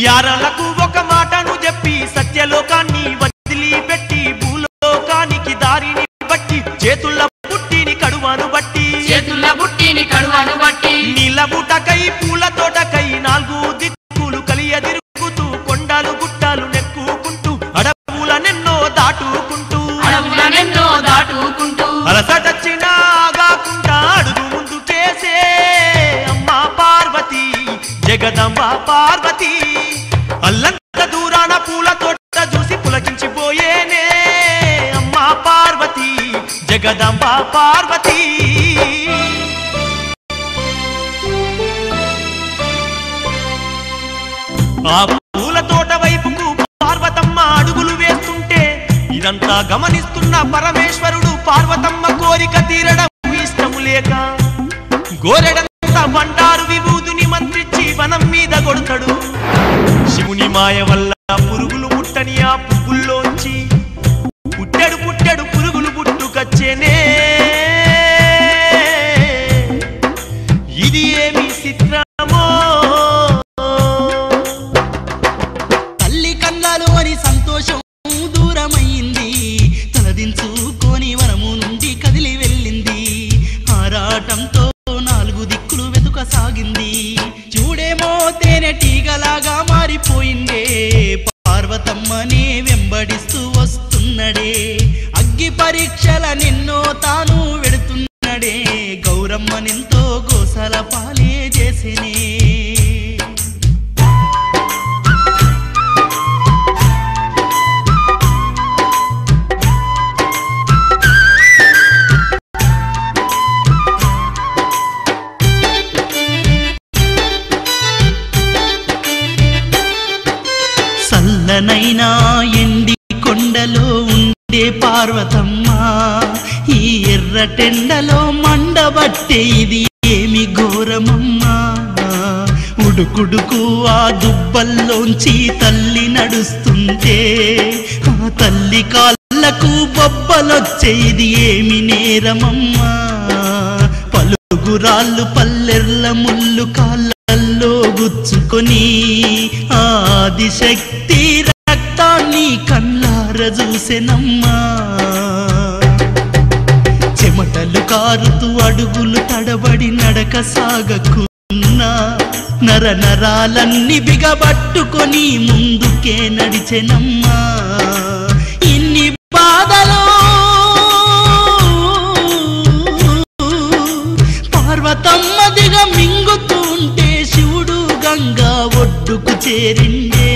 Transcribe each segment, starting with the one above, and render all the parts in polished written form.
యారలకు ఒక మాటను చెప్పి సత్యలోకాన్ని వదిలిపెట్టి భూలోకానికి దారిని బట్టి చేతుల పుట్టిని కడువను బట్టి నీలబుటకై పూల తోటకై నాలుగు దిక్కులు కలియదిరుగుతూ కొండలు గుట్టలు నెక్కుకుంటూ అడవులనెన్నో దాటుకుంటూ అలసటచ్చినా ఆగాకుండా అడుగు ముందుకేసే అమ్మా పార్వతి జగదంబ పార్వతి అల్లంత దూరాన పూల తోట చూసి పులకించిపోయేనే అమ్మా పార్వతి జగదంబ పార్వతి ఆ పూల తోట వైపుకు పార్వతమ్మ అడుగులు వేస్తుంటే ఇదంతా గమనిస్తున్న పరమేశ్వరుడు పార్వతమ్మ కోరిక తీరడం ఇష్టము లేక గోరెడంత బండారు విభూతిని మంత్రించి వనం మీద కొడతాడు. శివుని మాయ వల్ల పురుగులు పుట్టని ఆ పువ్వుల్లోంచి పుట్టెడు పురుగులు పుట్టుకొచ్చేనే. ఇది ఏమి చిత్రమో తల్లి కన్నాలు అని సంతోషం దూరమైంది. తలదించుకొని వనము నుండి కదిలి వెళ్ళింది. ఆరాటంతో నాలుగు దిక్కులు వెతుకసాగింది. చూడేమో తేనెటీగలాగా మారిపోయిందే. పార్వతమ్మనే వెంబడిస్తూ వస్తున్నడే. అగ్గి పరీక్షల నిన్నో తాను వెడుతున్నడే. గౌరమ్మనెంతో గోసల పాలే చేసేనే. చల్లనైనా ఎండి కొండలో ఉండే పార్వతమ్మ ఈ ఎర్రటెండలో మండబట్టే ఇది ఏమి ఘోరమమ్మా. ఉడుకుడుకు ఆ దుబ్బల్లోంచి తల్లి నడుస్తుంటే ఆ తల్లి కాళ్ళకు బొబ్బలొచ్చే ఇది ఏమి నేరమమ్మా. పలుగురాళ్ళు పల్లెర్ల ముళ్ళు కాళ్ళల్లో గుచ్చుకొని ఆదిశక్తి రక్తాన్ని కళ్ళార చూసెనమ్మా. చెమటలు కారుతూ అడుగులు తడబడి నడక సాగకున్నా నర నరాలన్నీ బిగబట్టుకొని ముందుకే నడిచెనమ్మా. ఇన్ని బాధలో పార్వతమ్మ దిగ మింగుతుంటే శివుడు గంగా ఒడ్డుకు చేరిండే.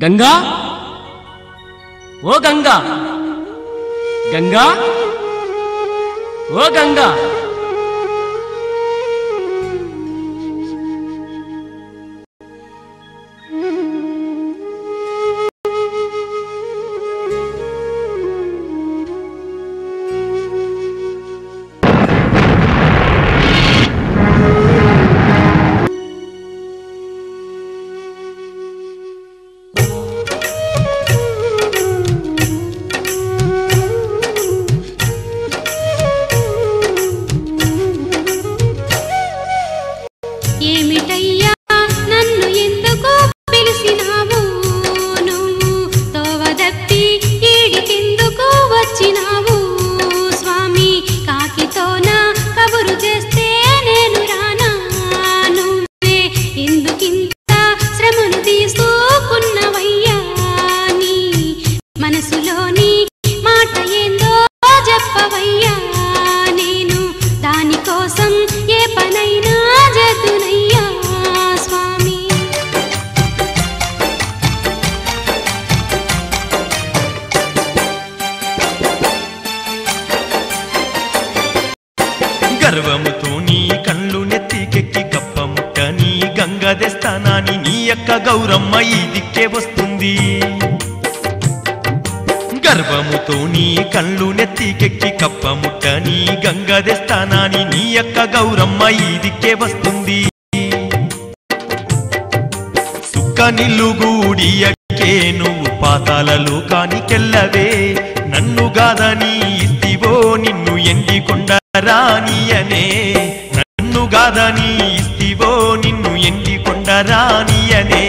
గంగా ఓ గంగా గంగా ఓ గంగా గర్వముతో నీ కళ్ళు నెత్తికెక్కి కప్పముట్టని గంగదెస్తానాని నీ యొక్క గౌరమ్మ ఈ దిక్కే వస్తుంది. గర్వముతో నీ కళ్ళు నెత్తికెక్కి కప్పముట్టని గంగదెస్తానాని నీ యొక్క గౌరమ్మ ఈ దిక్కే వస్తుంది. సుక్క నిల్లుగూడియకే నువ్వు పాతాలలో కానికెళ్ళవే. నన్ను గాదని ఇస్తివో నిన్ను ఎండి కొండరానియనే. నన్ను గాదని ఇస్తివో నిన్ను ఎండి కొండ ఉండరానియనే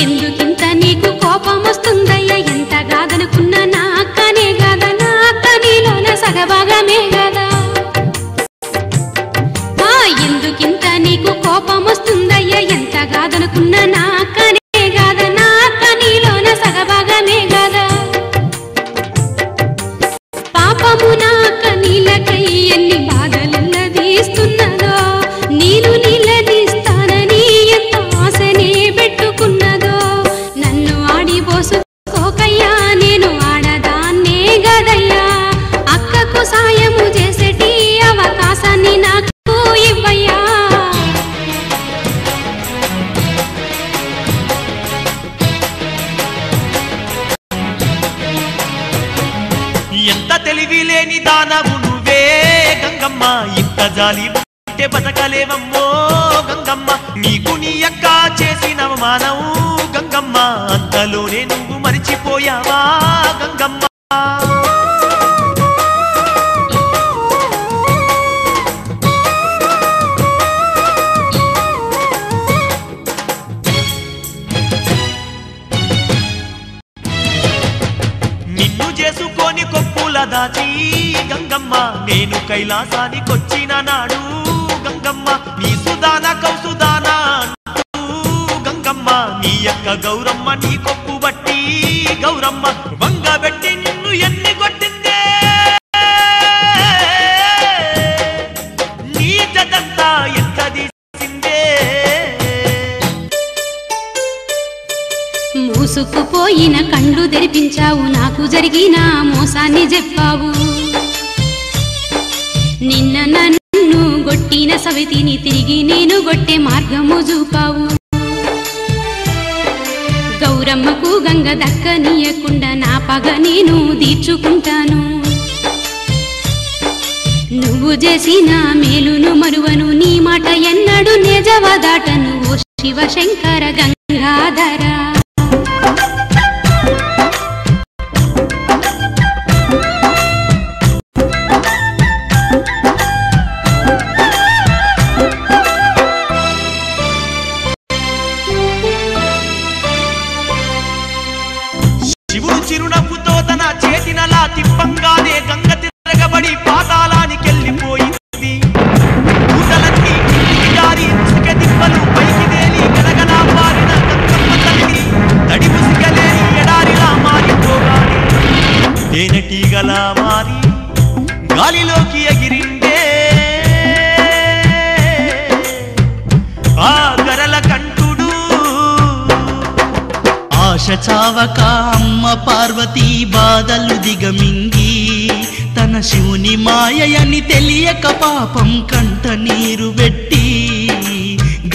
ఎందుకింత నీకు కోపం వస్తుందయ్యా ఎంత కాదనుకున్నా నా అక్కనే కదా నా అక్క నీలోన సగభాగమే కదా ఎందుకింత నీకు కోపం వస్తుందయ్యా ఎంత కాదనుకున్నా నా అక్కనే కదా నా అక్క నీలోన సగభాగమే కదా పాపము నా అక్క నీళ్ళకై ఎన్ని బాధలున్నదీస్తున్నదో నేను నీళ్ళదీస్తానని ఎంత ఆశనే పెట్టుకున్నదో నన్ను ఆడిపోసుకోకయ్యా నేను ఆడదాన్నే గదయ్యా అక్కకు సాయము చేసేటి అవకాశాన్ని నాకు ఇవ్వయ్యా ఎంత తెలివి లేని దానవు నువ్వే గంగమ్మ ఇంత జాలి ఉంటే బతకలేవమ్మో గంగమ్మ నీకు నీ అక్క చేసిన అవమానము గంగమ్మ అంతలోనే నువ్వు మరిచిపోయావా గంగమ్మ నిన్ను చేసుకొని కొప్పుల దాచి గంగమ్మ నేను కైలాసానికొచ్చిన నాడు గంగమ్మ నీ సుదాన కౌసుదాన అంటూ గంగమ్మ నీ యొక్క గౌరమ్మ నీ కొప్పు బట్టి గౌరమ్మ వంగబెట్టి నిన్ను ఎన్ని కొట్టిందే నీ జదంతా ఎంత తీసిందే మూసుకుపోయిన కండ్లు తెరిపించావు నాకు జరిగిన మోసాన్ని చెప్పావు నిన్న నన్ను గొట్టిన సవితిని తిరిగి నేను గొట్టే మార్గము చూపావు గౌరమ్మకు గంగ దక్కనీయకుండా నా పగ నేను తీర్చుకుంటాను నువ్వు చేసిన మేలును మరువను నీ మాట ఎన్నడు నిజవదాటను ఓ శివశంకర గంగాధర శివుడు చిరునవ్వుతో తన చేతినలా తిప్పంగానే గంగ తిరగబడి పాతాళానికెళ్ళిపోయింది పూటలన్నీ జారి ఇసుక దిబ్బలు పైకి తేలి గలగలా పారిన గంగమ్మ తల్లి తడి ముసుకలేని ఎడారిలా మారిపోగానే తేనెటీగలా మారి గాలిలోకి ఎగిరిందే ఆ గరల కంటుడు ఆశ చావక అమ్మ పార్వతీ బాధలు దిగమింగి తన శివుని మాయని తెలియక పాపం కంట నీరు పెట్టి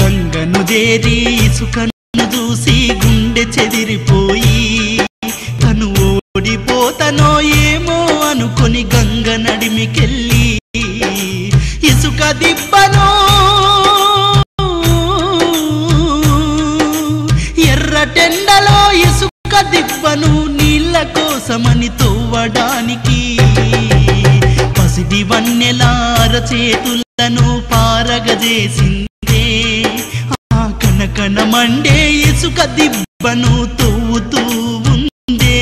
గంగను చేరి ఇసుకను చూసి గుండె చెదిరిపోయి తను ఓడిపోతనో ఏమో అనుకొని గంగ నడిమికెళ్ళి ఇసుక దిబ్బనో ఎర్రటెండలో ఇసుక దిబ్బను నీళ్ళ కోసమని తవ్వడానికి పసిడి వన్నెలార చేతులను పారగజేసిందే ఆ కనకన మండే ఇసుక దిబ్బను తవ్వుతూ ఉందే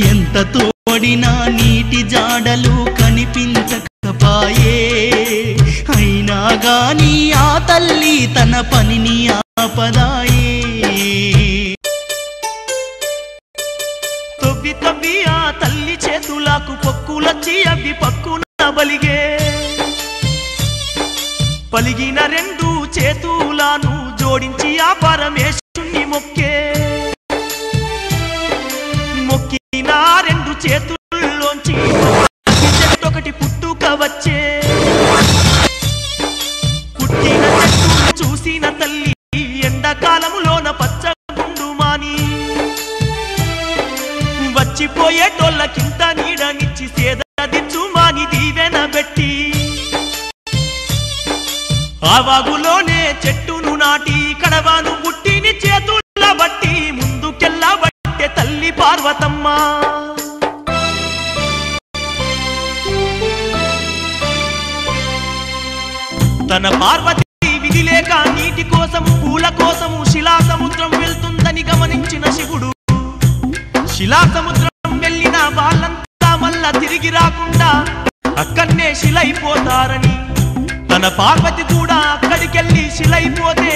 ఎంత తోడినా నీటి జాడలు కనిపించకపాయే అయినా గాని ఆ తల్లి తన పనిని ఆపదాయే తొవ్వి తవ్వి ఆ తల్లి చేతులకు పొక్కులొచ్చి అవి పక్కున బలిగే పలిగిన రెండు చేతులను జోడించి ఆ పరమేశ్వరుని మొక్కే మొక్కిన రెండు చేతుల్లోంచి ఒకటి పుట్టుక వచ్చే పుట్టిన చెట్టు చూసిన తల్లి ఎండాకాలములోన పచ్చగుండు మాని వచ్చిపోయేటోళ్ళకింత నీడనిచ్చి సేద దిచ్చు మాని దీవెన పెట్టి ఆ వాగులోనే చెట్టును నాటి కడవాను పుట్టిని చేతుల బట్టి ముందుకెళ్ళబట్టే తల్లి పార్వతమ్మ. తన పార్వతి విధి లేక నీటి కోసము పూల కోసము శిలా సముద్రం వెళ్తుందని గమనించిన శివుడు శిలా సముద్రం వెళ్ళిన వాళ్ళంతా మళ్ళా తిరిగి రాకుండా అక్కడనే శిలైపోతారని, తన పార్వతి కూడా అక్కడికెళ్ళి శిలైపోతే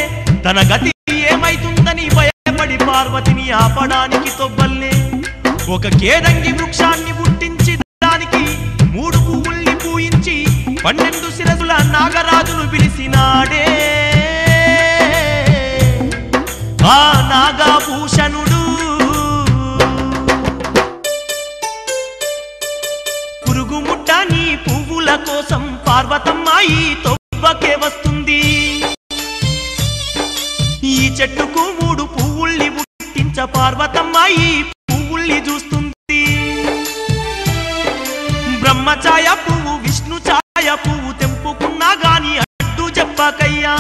తన గతి ఏమైతుందని భయపడి పార్వతిని ఆపడానికి తొవ్వల్లే ఒక కేదంగి వృక్షాన్ని పుట్టించి దానికి 3 పువ్వుల్ని పూయించి 12 శిరసుల నాగరాజును పిలిచినాడే ఆ నాగభూషణుడు. పురుగు ముట్టని పువ్వుల కోసం పార్వతమ్మ ఈ తొవ్వకే వస్తుంది. ఈ చెట్టుకు 3 పువ్వుల్ని పుట్టించ పార్వతమ్మ ఈ పువ్వుల్ని చూస్తుంది. బ్రహ్మఛాయ పువ్వు విష్ణు ఛాయ పువ్వు తెంపుకున్నా గాని అడ్డు చెప్పకయ్యా,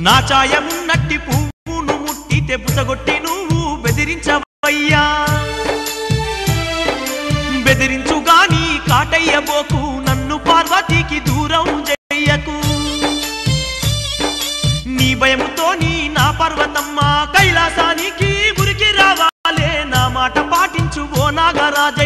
నా ఛాయ ఉన్నట్టి పువ్వును ముట్టితే పుసగొట్టి నువ్వు బెదిరించవయ్యా. బెదిరించుగాని కాటయ్యబోకు, నన్ను పార్వతికి దూరం చెయ్యకు. నీ భయముతోని నా పార్వతమ్మ కైలాసానికి ఉరికి రావాలే, నా మాట పాటించు ఓ నాగరాజ.